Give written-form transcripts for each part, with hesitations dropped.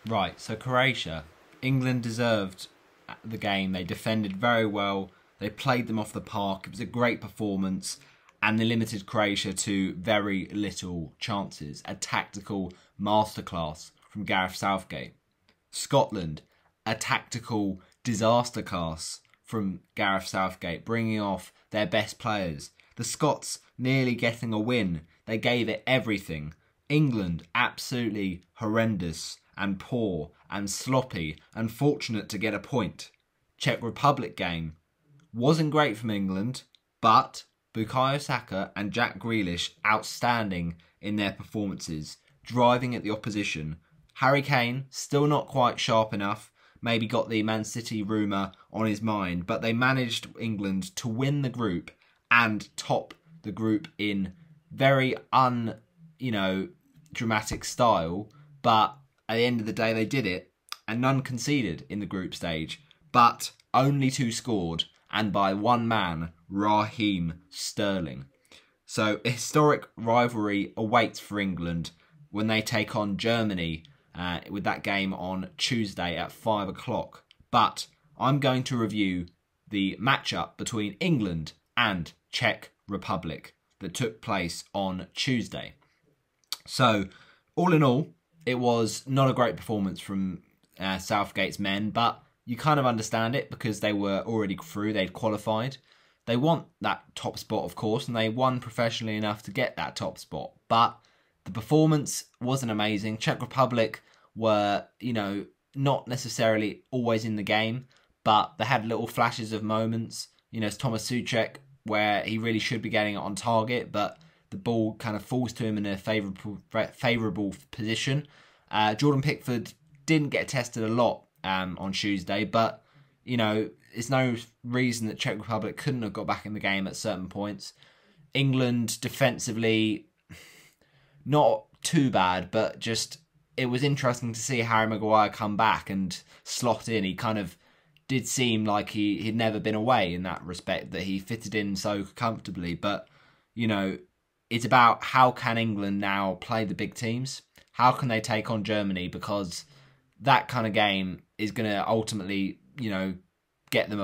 Right, so Croatia. England deserved the game. They defended very well. They played them off the park. It was a great performance. And they limited Croatia to very little chances. A tactical masterclass from Gareth Southgate. Scotland. A tactical disaster class from Gareth Southgate, bringing off their best players. The Scots nearly getting a win. They gave it everything. England, absolutely horrendous and poor and sloppy and fortunate to get a point. Czech Republic game wasn't great from England, but Bukayo Saka and Jack Grealish outstanding in their performances, driving at the opposition. Harry Kane still not quite sharp enough, maybe got the Man City rumour on his mind, but they managed England to win the group and top the group in very dramatic style, but at the end of the day they did it, and none conceded in the group stage, but only two scored, and by one man, Raheem Sterling. So a historic rivalry awaits for England when they take on Germany with that game on Tuesday at 5 o'clock. But I'm going to review the matchup between England and Czech Republic that took place on Tuesday. So, all in all, it was not a great performance from Southgate's men, but you kind of understand it because they were already through, they'd qualified. They want that top spot, of course, and they won professionally enough to get that top spot. But the performance wasn't amazing. Czech Republic were, not necessarily always in the game, but they had little flashes of moments. It's Thomas Souček, where he really should be getting it on target, but the ball kind of falls to him in a favourable position. Jordan Pickford didn't get tested a lot on Tuesday, but, it's no reason that Czech Republic couldn't have got back in the game at certain points. England defensively, not too bad, but just it was interesting to see Harry Maguire come back and slot in. He kind of did seem like he'd never been away in that respect, that he fitted in so comfortably. But, it's about how can England now play the big teams? How can they take on Germany? Because that kind of game is going to ultimately, get them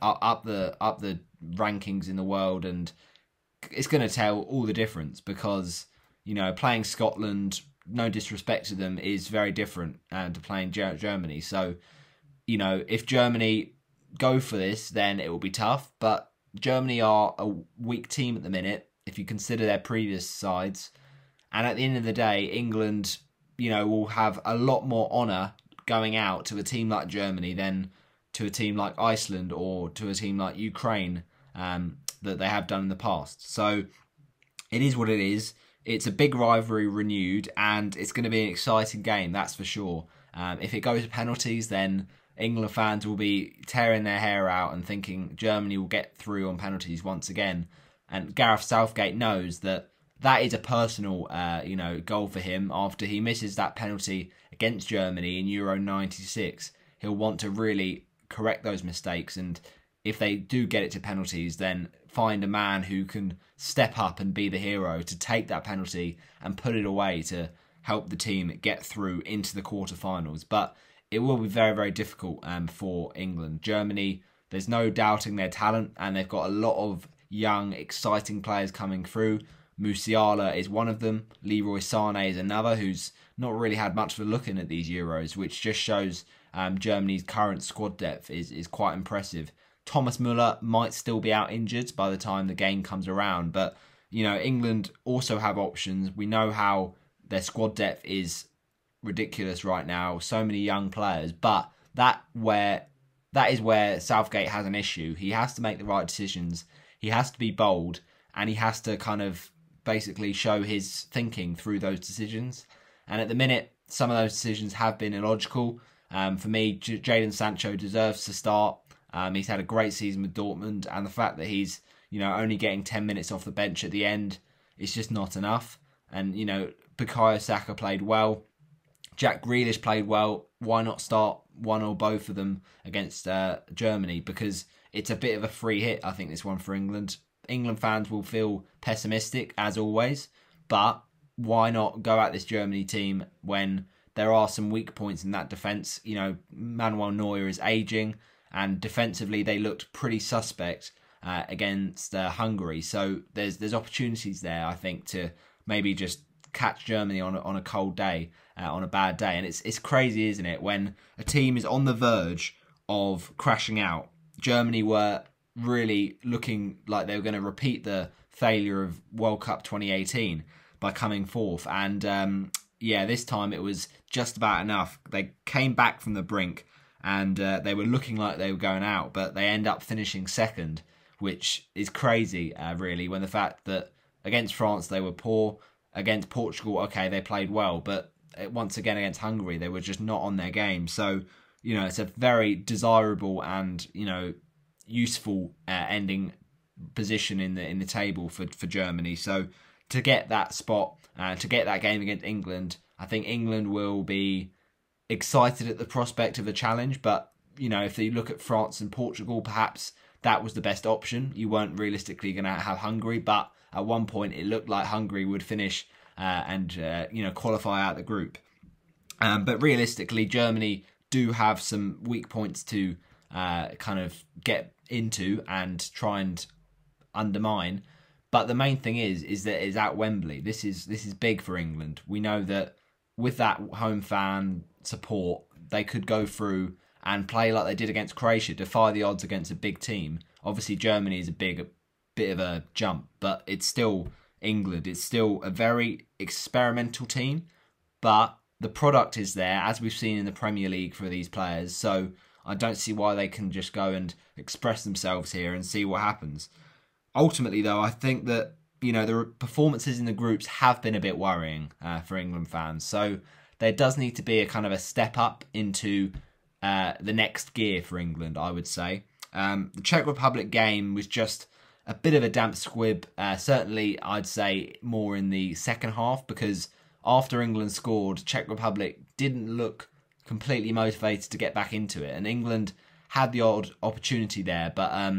up the rankings in the world, and it's going to tell all the difference because, playing Scotland, no disrespect to them, is very different to playing Germany. So, if Germany go for this, then it will be tough. But Germany are a weak team at the minute, if you consider their previous sides. And at the end of the day, England, will have a lot more honour going out to a team like Germany than to a team like Iceland or to a team like Ukraine that they have done in the past. So it is what it is. It's a big rivalry renewed, and it's going to be an exciting game, that's for sure. If it goes to penalties, then England fans will be tearing their hair out and thinking Germany will get through on penalties once again. And Gareth Southgate knows that is a personal, goal for him. After he misses that penalty against Germany in Euro 96, he'll want to really correct those mistakes. And if they do get it to penalties, then find a man who can step up and be the hero to take that penalty and put it away to help the team get through into the quarterfinals. But it will be very, very difficult for England. Germany, there's no doubting their talent, and they've got a lot of young, exciting players coming through. Musiala is one of them. Leroy Sané is another who's not really had much of a look in at these Euros, which just shows Germany's current squad depth is quite impressive. Thomas Müller might still be out injured by the time the game comes around, but England also have options. We know how their squad depth is ridiculous right now. So many young players, but that is where Southgate has an issue. He has to make the right decisions. He has to be bold, and he has to kind of basically show his thinking through those decisions. And at the minute, some of those decisions have been illogical. For me, Jadon Sancho deserves to start. He's had a great season with Dortmund, and the fact that he's only getting 10 minutes off the bench at the end is just not enough. And Bukayo Saka played well. Jack Grealish played well. Why not start one or both of them against Germany? Because it's a bit of a free hit, I think, this one for England. England fans will feel pessimistic, as always. But why not go at this Germany team when there are some weak points in that defence. Manuel Neuer is ageing, and defensively they looked pretty suspect against Hungary. So there's opportunities there, I think, to maybe just catch Germany on a cold day, on a bad day. And it's crazy, isn't it, when a team is on the verge of crashing out. Germany were really looking like they were going to repeat the failure of World Cup 2018 by coming fourth. And this time it was just about enough. They came back from the brink and they were looking like they were going out, but they end up finishing second, which is crazy, really, when the fact that against France they were poor, against Portugal, okay, they played well, but once again against Hungary, they were just not on their game. So, it's a very desirable and, useful ending position in the table for Germany. So to get that spot, to get that game against England, I think England will be excited at the prospect of a challenge. But, if you look at France and Portugal, perhaps that was the best option. You weren't realistically going to have Hungary, but at one point it looked like Hungary would finish and qualify out the group. But realistically, Germany do have some weak points to kind of get into and try and undermine. But the main thing is that it's at Wembley. This is big for England. We know that with that home fan support, they could go through and play like they did against Croatia, defy the odds against a big team. Obviously, Germany is a bit of a jump, but it's still England. It's still a very experimental team, but the product is there, as we've seen in the Premier League for these players. So I don't see why they can just go and express themselves here and see what happens. Ultimately, though, I think that, the performances in the groups have been a bit worrying for England fans. So there does need to be a kind of a step up into the next gear for England, I would say. The Czech Republic game was just a bit of a damp squib. Certainly, I'd say more in the second half, because after England scored, Czech Republic didn't look completely motivated to get back into it. And England had the odd opportunity there, but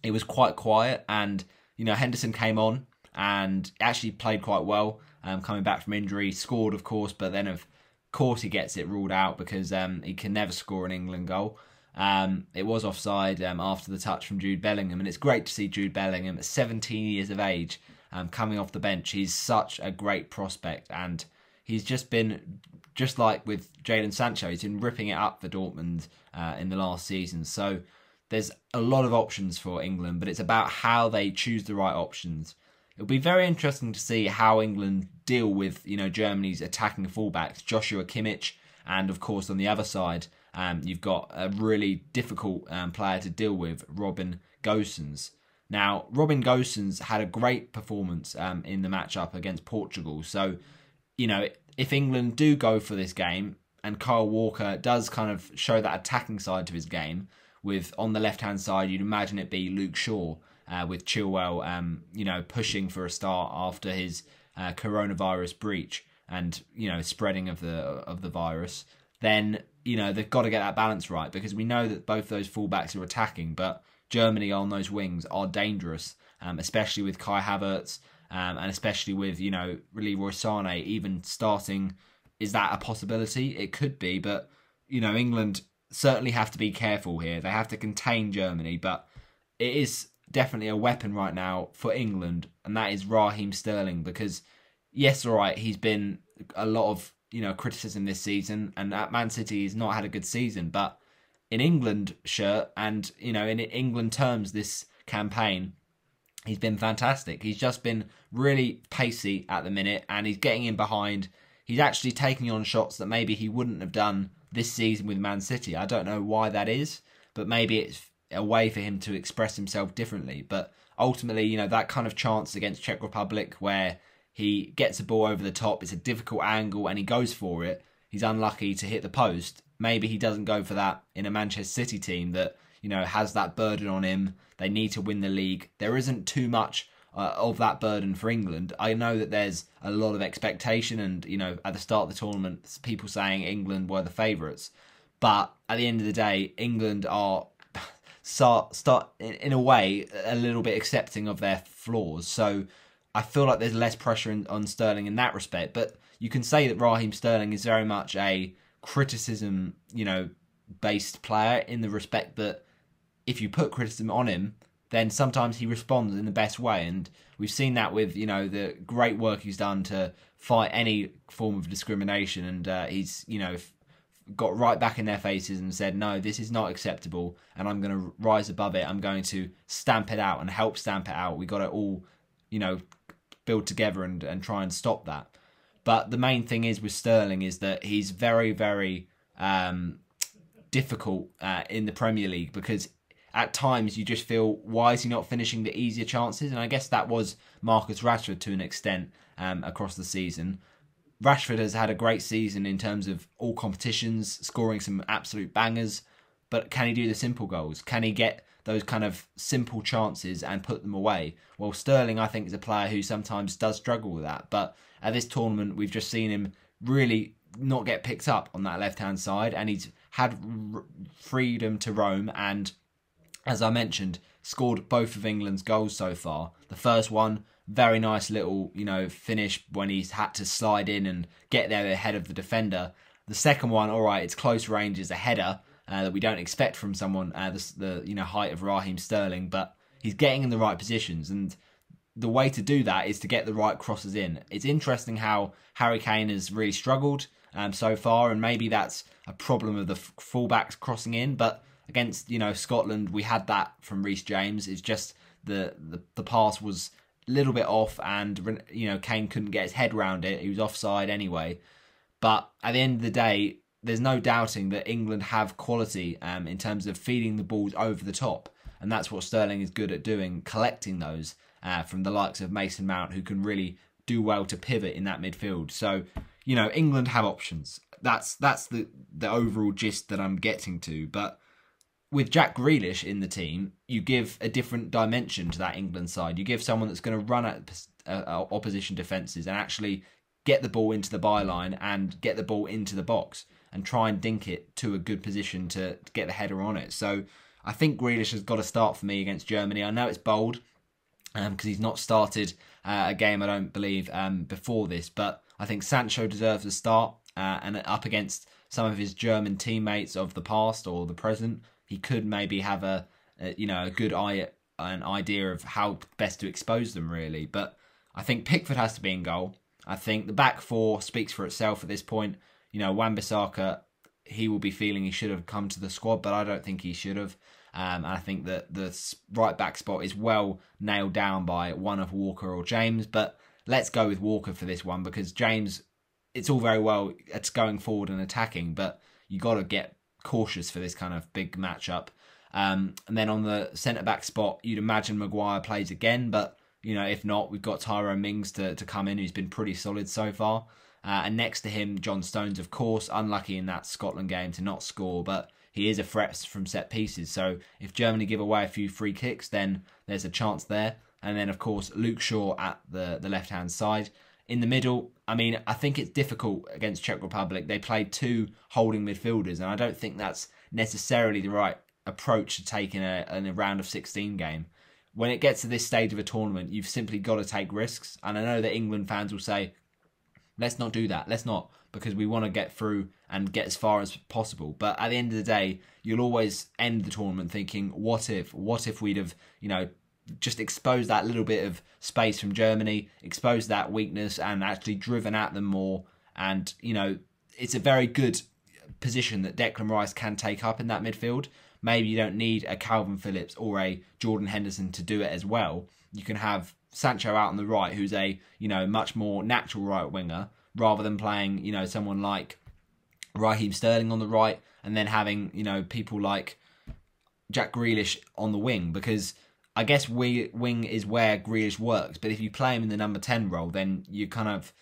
it was quite quiet. And, Henderson came on and actually played quite well, coming back from injury. Scored, of course, but then of course he gets it ruled out because he can never score an England goal. It was offside after the touch from Jude Bellingham, and it's great to see Jude Bellingham at 17 years of age coming off the bench. He's such a great prospect, and he's just been, just like with Jadon Sancho, he's been ripping it up for Dortmund in the last season. So there's a lot of options for England, but it's about how they choose the right options. It'll be very interesting to see how England deal with, Germany's attacking fullbacks, Joshua Kimmich, and of course on the other side, you've got a really difficult player to deal with, Robin Gosens. Now, Robin Gosens had a great performance in the matchup against Portugal. So, if England do go for this game and Kyle Walker does kind of show that attacking side to his game, with on the left-hand side, you'd imagine it be Luke Shaw, with Chilwell, pushing for a start after his coronavirus breach and, spreading of the virus, then, they've got to get that balance right, because we know that both those fullbacks are attacking, but Germany on those wings are dangerous, especially with Kai Havertz, and especially with, Leroy Sané even starting. Is that a possibility? It could be, but, England certainly have to be careful here. They have to contain Germany, but it is definitely a weapon right now for England, and that is Raheem Sterling, because, yes, all right, he's been a lot of, criticism this season, and at Man City he's not had a good season, but in England shirt and, in England terms this campaign, he's been fantastic. He's just been really pacey at the minute, and he's getting in behind. He's actually taking on shots that maybe he wouldn't have done this season with Man City. I don't know why that is, but maybe it's a way for him to express himself differently. But ultimately, that kind of chance against Czech Republic where he gets a ball over the top, it's a difficult angle and he goes for it. He's unlucky to hit the post. Maybe he doesn't go for that in a Manchester City team that, has that burden on him. They need to win the league. There isn't too much of that burden for England. I know that there's a lot of expectation and, at the start of the tournament, people saying England were the favourites. But at the end of the day, England are, start in a way, a little bit accepting of their flaws. So I feel like there's less pressure on Sterling in that respect. But you can say that Raheem Sterling is very much a criticism, based player in the respect that if you put criticism on him, then sometimes he responds in the best way. And we've seen that with, the great work he's done to fight any form of discrimination. And he's, got right back in their faces and said, no, this is not acceptable. And I'm going to rise above it. I'm going to stamp it out and help stamp it out. We got to all, build together and try and stop that. But the main thing is with Sterling is that he's very, very difficult in the Premier League, because at times you just feel, why is he not finishing the easier chances? And I guess that was Marcus Rashford to an extent across the season. Rashford has had a great season in terms of all competitions, scoring some absolute bangers, but can he do the simple goals? Can he get those kind of simple chances and put them away? Well, Sterling, I think, is a player who sometimes does struggle with that, but at this tournament, we've just seen him really not get picked up on that left-hand side, and he's had freedom to roam, and as I mentioned, scored both of England's goals so far. The first one, very nice little, finish when he's had to slide in and get there ahead of the defender. The second one, all right, it's close range, is a header that we don't expect from someone the height of Raheem Sterling, but he's getting in the right positions, and the way to do that is to get the right crosses in. It's interesting how Harry Kane has really struggled so far, and maybe that's a problem of the fullbacks crossing in, but against Scotland, we had that from Reece James. It's just the pass was a little bit off, and Kane couldn't get his head round it. He was offside anyway. But at the end of the day, there's no doubting that England have quality in terms of feeding the balls over the top, and that's what Sterling is good at doing, collecting those from the likes of Mason Mount, who can really do well to pivot in that midfield. So England have options. That's the overall gist that I'm getting to. But with Jack Grealish in the team, you give a different dimension to that England side. You give someone that's going to run at opposition defences and actually get the ball into the byline and get the ball into the box and try and dink it to a good position to get the header on it. So I think Grealish has got to start for me against Germany. I know it's bold because he's not started a game, I don't believe, before this, but I think Sancho deserves a start, and up against some of his German teammates of the past or the present, he could maybe have a good an idea of how best to expose them, really. But I think Pickford has to be in goal. I think the back four speaks for itself at this point. Wan-Bissaka, he will be feeling he should have come to the squad, but I don't think he should have. And I think that the right back spot is well nailed down by one of Walker or James. But let's go with Walker for this one, because James, it's all very well, it's going forward and attacking, but you got to get cautious for this kind of big matchup. And then on the centre-back spot, you'd imagine Maguire plays again, but if not, we've got Tyrone Mings to come in, who's been pretty solid so far. And next to him, John Stones, of course, unlucky in that Scotland game to not score, but he is a threat from set pieces. So if Germany give away a few free kicks, then there's a chance there. And then, of course, Luke Shaw at the left-hand side. In the middle, I think it's difficult against Czech Republic. They played two holding midfielders, and I don't think that's necessarily the right approach to take in a round of 16 game. When it gets to this stage of a tournament, you've simply got to take risks. And I know that England fans will say, let's not do that. Let's not, because we want to get through and get as far as possible. But at the end of the day, you'll always end the tournament thinking, what if we'd have, just exposed that little bit of space from Germany, exposed that weakness and actually driven at them more. And, it's a very good position that Declan Rice can take up in that midfield. Maybe you don't need a Calvin Phillips or a Jordan Henderson to do it as well. You can have Sancho out on the right, who's a, much more natural right winger, rather than playing, someone like Raheem Sterling on the right, and then having, people like Jack Grealish on the wing, because I guess wing is where Grealish works, but if you play him in the number 10 role, then you're kind of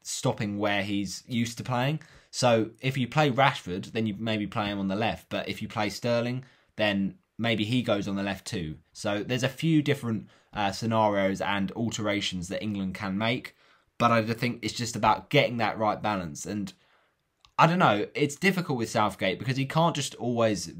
stopping where he's used to playing. So if you play Rashford, then you maybe play him on the left, but if you play Sterling, then maybe he goes on the left too. So there's a few different scenarios and alterations that England can make, but I think it's just about getting that right balance. And I don't know, it's difficult with Southgate because he can't just always,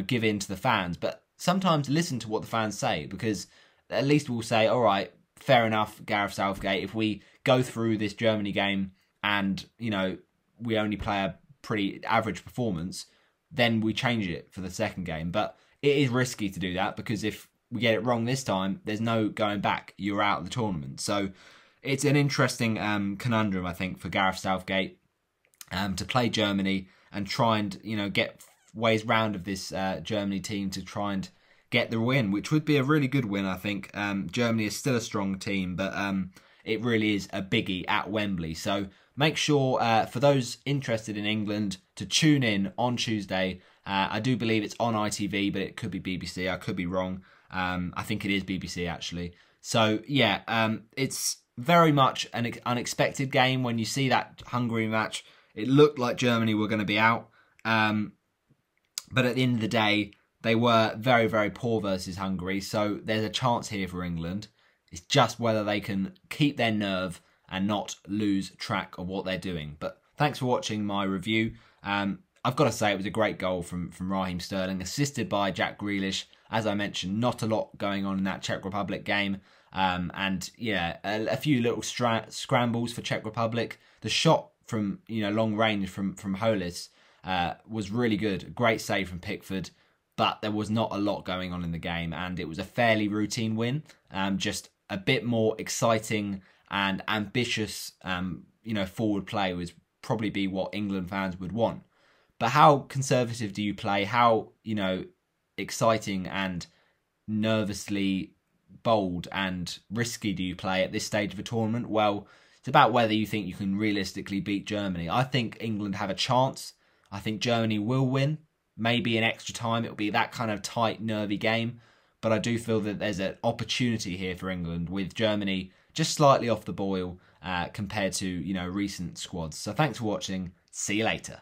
give in to the fans, but sometimes listen to what the fans say, because at least we'll say, all right, fair enough, Gareth Southgate, if we go through this Germany game and, you know, we only play a pretty average performance, then we change it for the second game. But it is risky to do that, because if we get it wrong this time, there's no going back. You're out of the tournament. So it's an interesting conundrum, I think, for Gareth Southgate to play Germany and try and, you know, get ways round of this Germany team to try and get the win, which would be a really good win, I think. Germany is still a strong team, but it really is a biggie at Wembley. So make sure, for those interested in England, to tune in on Tuesday. I do believe it's on ITV, but it could be BBC. I could be wrong. I think it is BBC, actually. So, yeah, it's very much an unexpected game. When you see that Hungary match, it looked like Germany were going to be out. But at the end of the day, they were very, very poor versus Hungary. So there's a chance here for England. It's just whether they can keep their nerve and not lose track of what they're doing. But thanks for watching my review. I've got to say it was a great goal from Raheem Sterling, assisted by Jack Grealish. As I mentioned, not a lot going on in that Czech Republic game. And yeah, a few little scrambles for Czech Republic. The shot from, you know, long range from Holis was really good. Great save from Pickford. But there was not a lot going on in the game, and it was a fairly routine win. Just a bit more exciting and ambitious, you know, forward play would probably be what England fans would want. But how conservative do you play? How, you know, exciting and nervously bold and risky do you play at this stage of a tournament? Well, it's about whether you think you can realistically beat Germany. I think England have a chance. I think Germany will win. Maybe in extra time. It'll be that kind of tight, nervy game. But I do feel that there's an opportunity here for England, with Germany just slightly off the boil compared to, you know, recent squads. So thanks for watching. See you later.